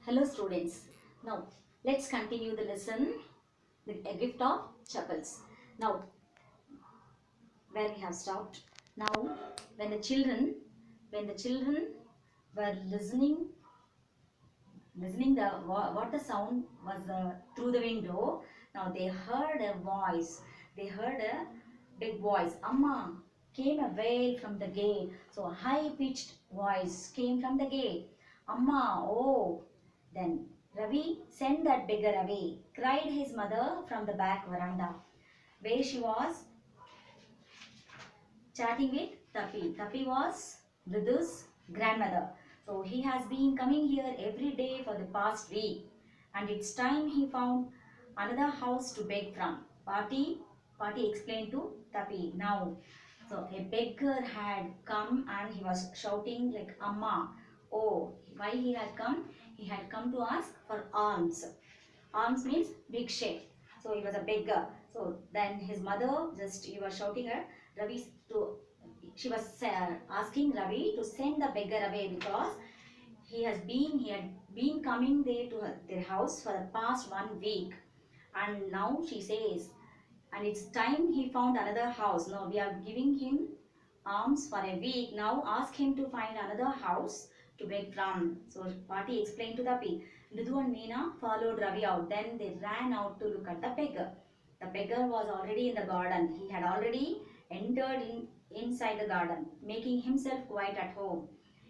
Hello students. Now let's continue the lesson, A Gift of Chapels. Now where we have stopped. Now when the children were listening what the sound was through the window. Now they heard a voice. They heard a big voice. Amma came a wail from the gate. So a high pitched voice came from the gate. Amma, oh. Then Ravi, send that beggar away, cried his mother from the back veranda, where she was chatting with Tapi. Tapi was Mridu's grandmother. So he has been coming here every day for the past week, and it's time he found another house to beg from. Party explained to Tapi. Now, so a beggar had come and he was shouting like Amma. Oh, why he had come? He had come to ask for alms. Alms means big shake. So he was a beggar. So then his mother he was shouting at Ravi to, she was asking Ravi to send the beggar away because he had been coming there to their house for the past 1 week. And now she says, and it's time he found another house. Now we are giving him alms for a week. Now ask him to find another house to beg from. So Party explained to Tapi. Mridu and Meena followed Ravi out. Then they ran out to look at the beggar. The beggar was already in the garden. He had already entered inside the garden, making himself quite at home.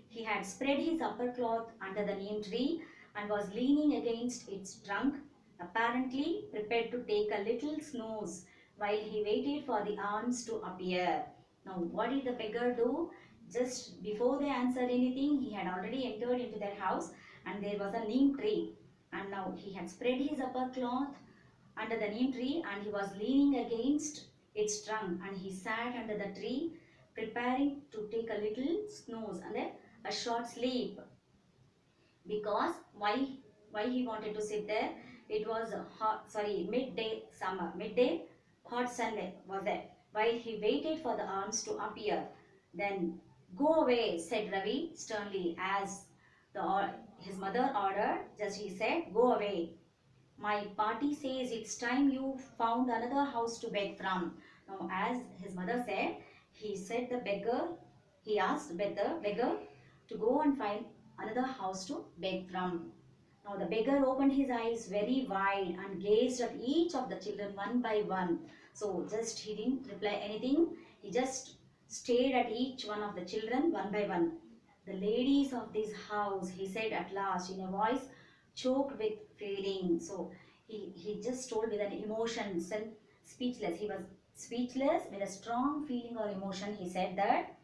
He had spread his upper cloth under the neem tree and was leaning against its trunk, apparently prepared to take a little snooze while he waited for the alms to appear. Now, what did the beggar do? Just before they answered anything, he had already entered into their house and there was a neem tree. And now he had spread his upper cloth under the neem tree and he was leaning against its trunk and he sat under the tree preparing to take a little snooze and then a short sleep. Because why he wanted to sit there? It was midday hot sun was there while he waited for the arms to appear. Then go away, said Ravi sternly, as his mother ordered. Just he said, go away. My party says it's time you found another house to beg from. Now as his mother said, he asked the beggar to go and find another house to beg from. Now the beggar opened his eyes very wide and gazed at each of the children one by one. So just he didn't reply anything. He just stared at each one of the children one by one. The ladies of this house, he said at last in a voice choked with feeling. So he just told with an emotion, speechless. He was speechless with a strong feeling or emotion. He said that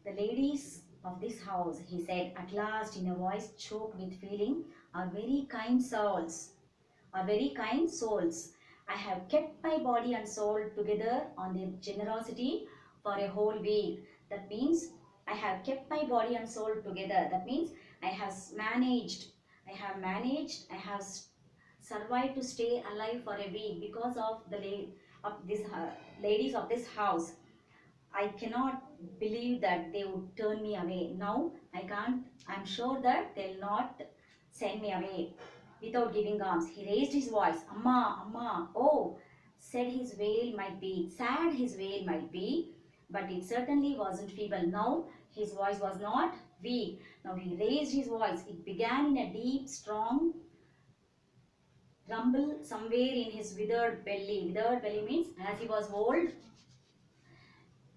the ladies of this house, he said at last in a voice choked with feeling, are very kind souls. Are very kind souls. I have kept my body and soul together on their generosity for a whole week. That means I have kept my body and soul together. That means I have managed, I have survived to stay alive for a week because of the ladies of this house. I cannot believe that they would turn me away. Now I'm sure that they'll not send me away without giving alms. He raised his voice, Amma, Amma, oh, sad his wail might be, but it certainly wasn't feeble. Now his voice was not weak. Now he raised his voice. It began in a deep, strong rumble somewhere in his withered belly. Withered belly means as he was old,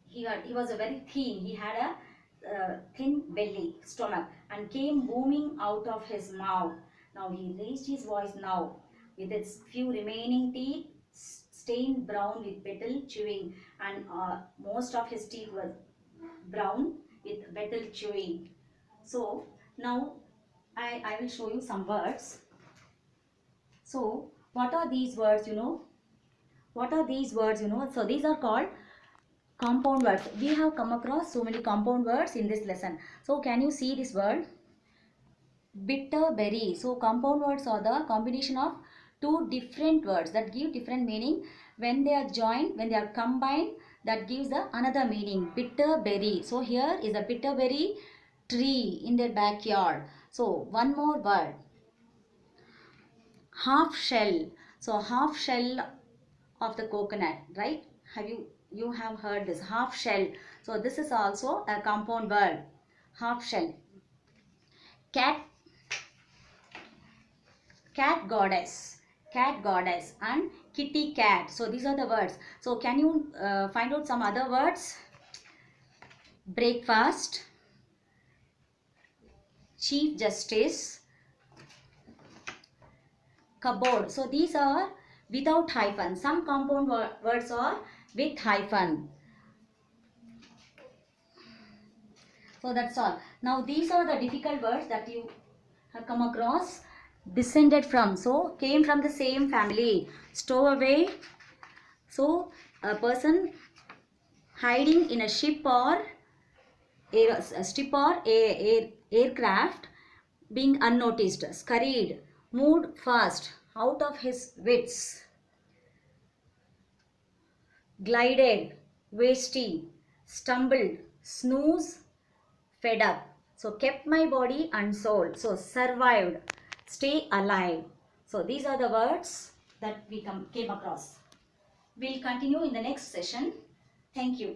he was a very thin. He had a thin belly, stomach, and came booming out of his mouth. Now he raised his voice now with its few remaining teeth stained brown with betel chewing, and most of his teeth were brown with betel chewing. So now I will show you some words. So what are these words, What are these words, So these are called compound words. We have come across so many compound words in this lesson. So can you see this word? Bitter berry. So compound words are the combination of two different words that give different meaning. When they are joined, when they are combined, that gives the another meaning. Bitter berry. So here is a bitter berry tree in their backyard. So one more word. half shell. So half shell of the coconut, right? You have heard this half shell. So this is also a compound word. Half shell. Cat, cat goddess, cat goddess, and kitty cat. So these are the words. So can you find out some other words? Breakfast, chief justice, cupboard. So these are without hyphen. Some compound words are with hyphen. So that's all. Now these are the difficult words that you have come across. Descended from, so came from the same family. Stowaway, so a person hiding in a ship or aircraft, being unnoticed. Scurried, moved fast, out of his wits. Glided, wasty, stumbled, snooze, fed up. So kept my body unsold. So survived, stay alive. So these are the words that we came across. We'll continue in the next session. Thank you.